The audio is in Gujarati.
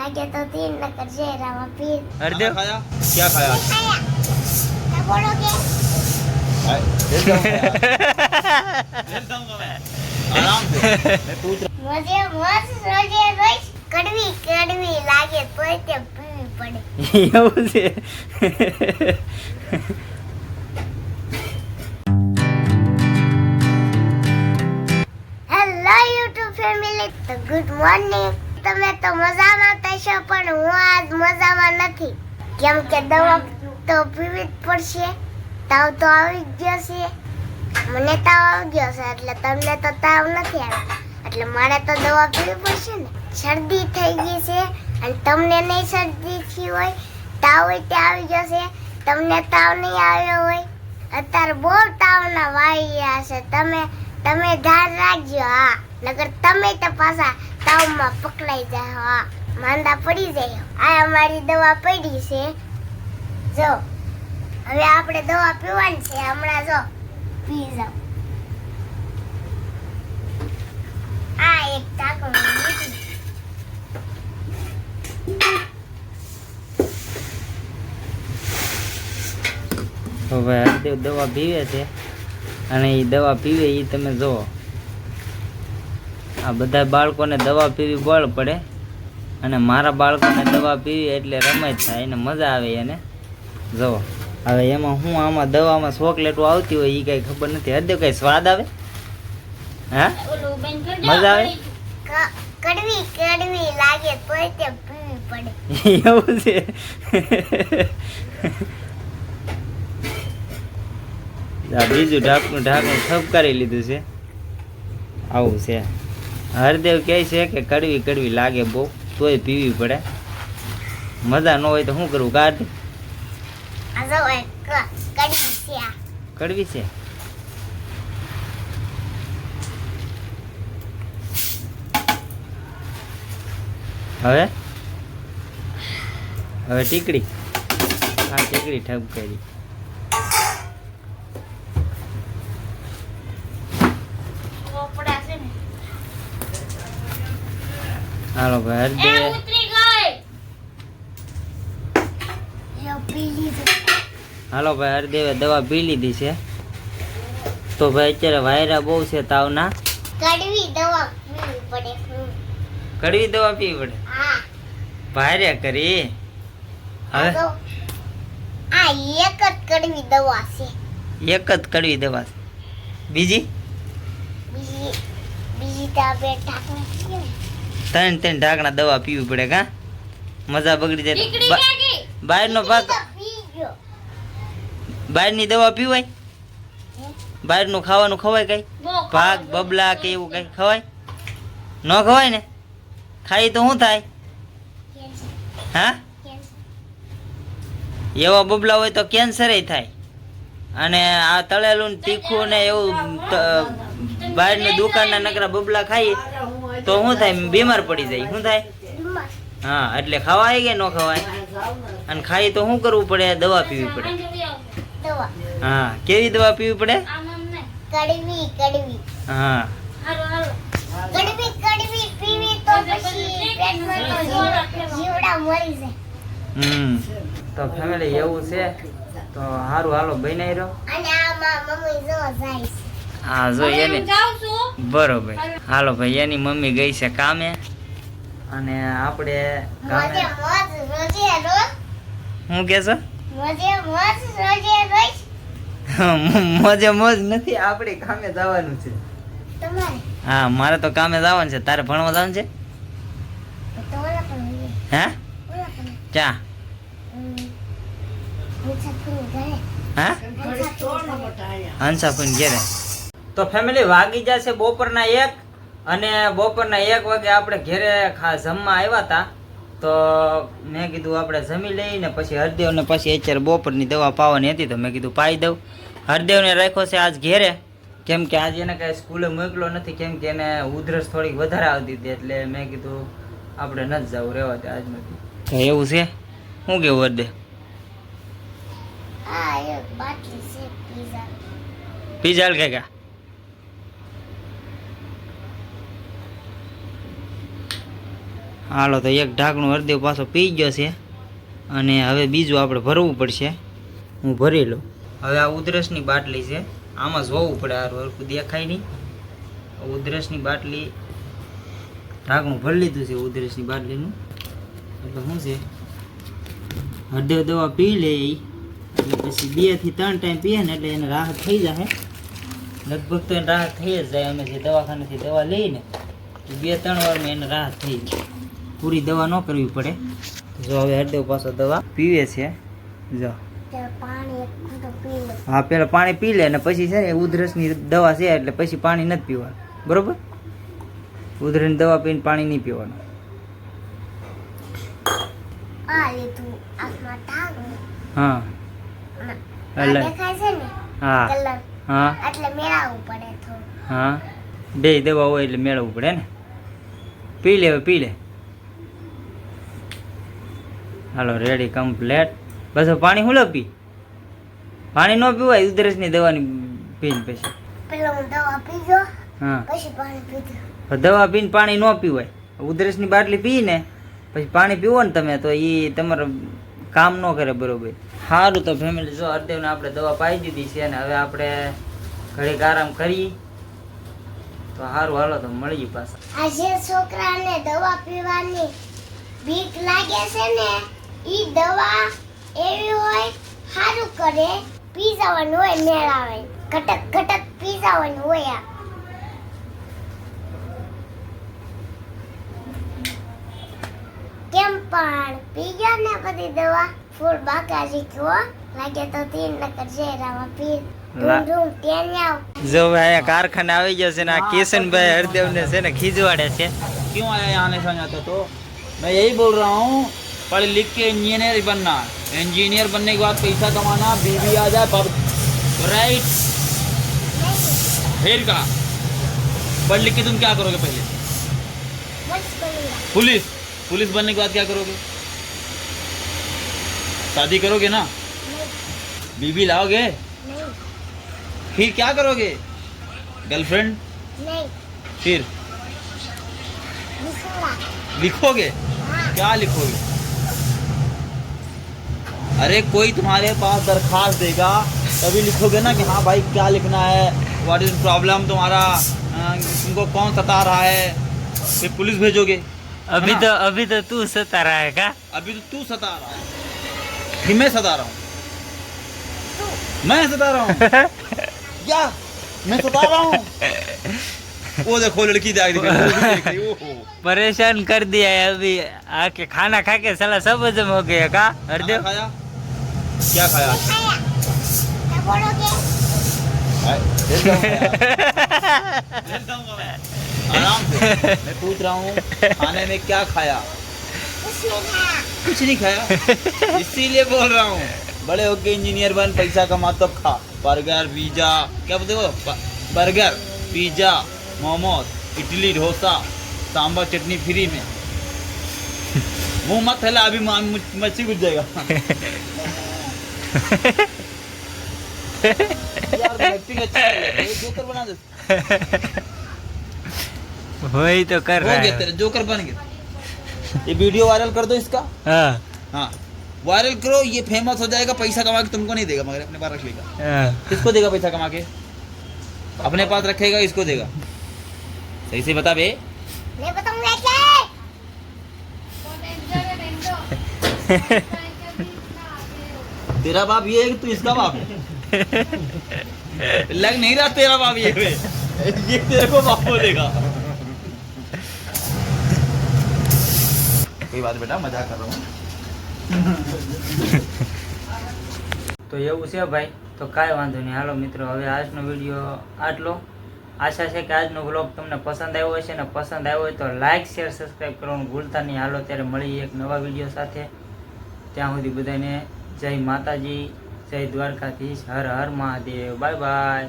लागे तो 3 नकर जेरा फिर हरदेव खाया क्या खाया खाया क्या बोलोगे आराम से मैं पूछ मुझे मस्त रोजे रोज कड़वी कड़वी लागे तो ते पीवी पड़े એવું છે હેલો યુટ્યુબ ફેમિલી તો ગુડ મોર્નિંગ તમે તો મજામાં થશો પણ હું આજ મજામાં નથી કેમ કે દવા તો પીવી જ પડશે તાવ તો આવી જ ગયો છે મને તાવ આવી ગયો છે એટલે તમને તો તાવ નથી આવ્યો એટલે મારે તો દવા પીવી પડશે ને શરદી થઈ ગઈ છે અને તમને નહીં શરદી થઈ હોય તાવ હોય તે આવી ગયો છે તમને તાવ નહીં આવ્યો હોય અત્યારે બહુ તાવના વાઈ રહ્યા છે તમે ધ્યાન રાખજો હા નકર તમે તો પાછા તાવમાં પકડાઈ જાય હા માંદા પડી જાય આ અમારી દવા પડી છે જો હવે આપણે દવા પીવાની છે હમણાં જો પી જાઓ આ એક ટાંકણું લીધું તો ભાઈ હરદેવ દવા પીવે છે અને એ દવા પીવે એ તમે જુઓ આ બધા બાળકોને દવા પીવી બળ પડે અને મારા બાળકોને દવા પીવી એટલે રમત થાય એને મજા આવે એને જુઓ હવે એમાં હું આમાં દવામાં ચોકલેટો આવતી હોય એ કાંઈ ખબર નથી હરદેવ કાંઈ સ્વાદ આવે હા મજા આવે કડવી કડવી લાગે તોય તે પીવી પડે એવું છે આ બીજું ઢાંકણું ઠપકારી લીધું છે આવું છે હરદેવ કહે છે કે કડવી કડવી લાગે બહુ તોય પીવી પડે મજા ન હોય તો શું કરવું કાઢ આ જો એક કડવી છે આ કડવી છે હવે હવે ટીકડી હા ટીકડી ઠપકારી હાલો ભાઈ હરદેવ હાલો ભાઈ હરદેવે દવા પી લીધી છે તો ભાઈ અત્યારે વાયરા બહુ છે તાવના કડવી દવા પીવી પડે કડવી દવા પીવી પડે હા ભારે કરી હવે આ એક જ કડવી દવા છે એક જ કડવી દવા છે બીજી બીજી તો આ બે ટાંકણા છે ને ત્રણ ઢાંકણા દવા પીવી પડે કા મજા બગડી જાય બહારનો ભાગ તો પી ગયો બહારની દવા પીવાય બહારનું ખાવાનું ખવાય કઈ ભાગ બબલા કે એવું કઈ ખવાય ન ખવાય ને ખાઈ તો શું થાય હા એવા બબલા હોય તો કેન્સર થાય અને આ તળેલું ને તીખું ને એવું બહારની દુકાનના નકરા બબલા ખાઈએ તો શું થાય બીમાર પડી જાય શું થાય હા એટલે ખવાય કે ન ખવાય અને ખાઈ તો શું કરવું પડે દવા પીવી પડે દવા હા કેવી દવા પીવી પડે કડવી કડવી હા કડવી કડવી પીવી તો પછી પેટમાં તો જીવડા મરી જાય તો ફેમિલી એવું છે તો સારું હાલો બનાવી રહ્યો અને આમાં મમ્મી જો જાય છે હા જો એની બરોબર હાલો ભાઈ એની મમ્મી ગઈ છે કામે અને આપણે મોજે કામે મોજ રોજે રોજ શું કહેશો મોજે મોજ રોજે રોજ મોજે મોજ નથી આપણે કામે જવાનું છે તમારે હા મારે તો કામે જવાનું છે તારે ભણવા જવાનું છે તો ઓલા પણ હોય હે ઓલા પણ ચા મુસાફરી ઘરે હા હંસાફુન ઘેરે તો ફેમિલી વાગી જશે બપોરના 1 અને બપોરના 1 વાગે આપણે ઘેરે જમવા આવ્યા હતા તો મેં કીધું આપણે જમી લઈને પછી હરદેવને પછી અત્યારે બપોરની દવા પાવાની હતી તો મેં કીધું પાઈ દઉં હરદેવને રાખ્યો છે આજ ઘેરે કેમ કે આજે એને કાંઈ સ્કૂલે મોકલો નથી કેમ કે એને ઉધરસ થોડીક વધારે આવતી હતી એટલે મેં કીધું આપણે નથી જવું રહેવા દે આજ નથી તો એવું છે શું કેવું હરદેવ આ એક બાટલી છે પીઝા પીઝા કાકા હાલો તો એક ઢાંકણું હરદેવ પાછો પી ગયો છે અને હવે બીજું આપણે ભરવું પડશે. હું ભરી લઉં. હવે આ ઉધરસની બાટલી છે, આમાં જોવું પડે, આ હરખું દેખાય નહીં. ઉધરસની બાટલી ઢાંકણું ભરી લીધું છે ઉધરસની બાટલીનું. એટલે શું છે, હળદર દવા પી લે એટલે પછી 2 થી 3 ટાઈમ પીએ ને એટલે એને રાહત થઈ જાય. લગભગ તો એને રાહત થઈ જ જાય. અમે જે દવાખાનેથી દવા લઈને 2-3 વારમાં એને રાહત થઈ જાય. પૂરી દવા ન કરવી પડે. જો હવે હળદર પાછો દવા પીવે છે. જો હા, પેલા પાણી પી લે અને પછી છે ને ઉધરસની દવા છે એટલે પછી પાણી નથી પીવાનું, બરોબર? ઉધરસની દવા પીને પાણી નહીં પીવાનું. હા હા હા હા, 2 દવા હોય એટલે મેળવવું પડે ને. પી લે, હવે પી લે. હાલો રેડી કમ્પ્લેટ. બસ હવે પાણી હું પી. પાણી ન પીવાય ઉધરસની દવાની પીને પછી. હા, દવા પીને પાણી ન પીવાય. ઉધરસની બાટલી પીને પછી પાણી પીવો ને તમે તો એ તમારે કામ ન કરે, બરોબર? સારું તો ફેમિલી, જો હરદેવને આપણે દવા પાઈ દીધી છે અને હવે આપણે ઘડીક આરામ કરી તો સારું. હાલો તો મળીએ પાછા. આજે છોકરાને દવા પીવાની બીક લાગે છે ને, ઈ દવા એવી હોય સારું કરે, પી જવાનું હોય, મેળાવે ઘટક ઘટક પી જવાનું હોય. કેમ પણ પી ગયા ને બધી દવા ફૂલ બાકાજી કયો લાગે તો 3 નકર જેરામાં પી ધૂમ ત્યાં આવ. જો ભાઈ કારખાને આવી ગયો છે ને આ કિશનભાઈ હરદેવને છે ને ખીજવાડે છે. क्यों आया यहाँ आने से जाता? तो मैं यही बोल रहा हूँ, पढ़ लिख के इंजीनियर बनना, इंजीनियर बनने के बाद पैसा कमाना, बीवी आ जाए पब, राइट? फिर का पढ़ लिख के तुम क्या करोगे? पहले पुलिस, पुलिस बनने के बाद क्या करोगे? शादी करोगे ना? बीवी लाओगे? फिर क्या करोगे? गर्लफ्रेंड? નહીં फिर લીખોડા. लिखोगे? क्या लिखोगे? अरे कोई तुम्हारे पास दरखास्त देगा तभी लिखोगे ना कि हाँ भाई क्या लिखना है, व्हाट इज प्रॉब्लम तुम्हारा, तुमको कौन सता रहा है, फिर पुलिस भेजोगे. अभी तो तू सता रहा है का? अभी तो तू सता रहा है, फिर मैं सता रहा हूँ. मैं सता रहा हूँ क्या? मैं सता रहा हूँ. वो देखो लड़की देख रही. परेशान कर दिया है अभी आके. खाना खा के साला सब हजम हो गया का हरदेव? खाया? क्या खाया? ખાયા તો બોલોગે आराम से. मैं पूछ रहा हूँ खाने में क्या खाया? कुछ नहीं खाया. इसीलिए बोल रहा हूँ बड़े होके इंजीनियर बन, पैसा कमा तो खा. बर्गर पिज्जा, क्या बोलते हो? Burger pizza momos idli dosa sambar chutney free में. मुंह मत फैला, अभी मच्छी घुस जाएगा. यार एक्टिंग अच्छा है, जोकर बना दे. वही तो कर हो रहा गया है. तेरा जोकर बन गया. ये वीडियो वायरल कर दो इसका. हाँ हाँ वायरल करो, ये फेमस हो जाएगा. पैसा कमा के तुमको नहीं देगा मगर अपने पास रख लेगा. हाँ. किसको देगा पैसा कमा के? अपने पास रखेगा, इसको देगा. सही से बता बे. मैं बताऊंगा क्या तेरा बाप ये है कि तू इसका बाप है? लग नहीं रहा तेरा बाप ये है. ये तेरे को बाप बोलेगा. कोई बात बेटा, मजाक कर रहा हूँ. તો એવું છે ભાઈ. તો કાંઈ વાંધો નહીં. હાલો મિત્રો, હવે આજનો વિડીયો આટલો. આશા છે કે આજનો વ્લોગ તમને પસંદ આવ્યો હશે ને પસંદ આવ્યો હોય તો લાઇક શેર સબસ્ક્રાઈબ કરવાનું ભૂલતા નહીં. હાલો ત્યારે મળીએ એક નવા વિડીયો સાથે. ત્યાં સુધી બધાને જય માતાજી, જય દ્વારકાધીશ, હર હર મહાદેવ. Bye by.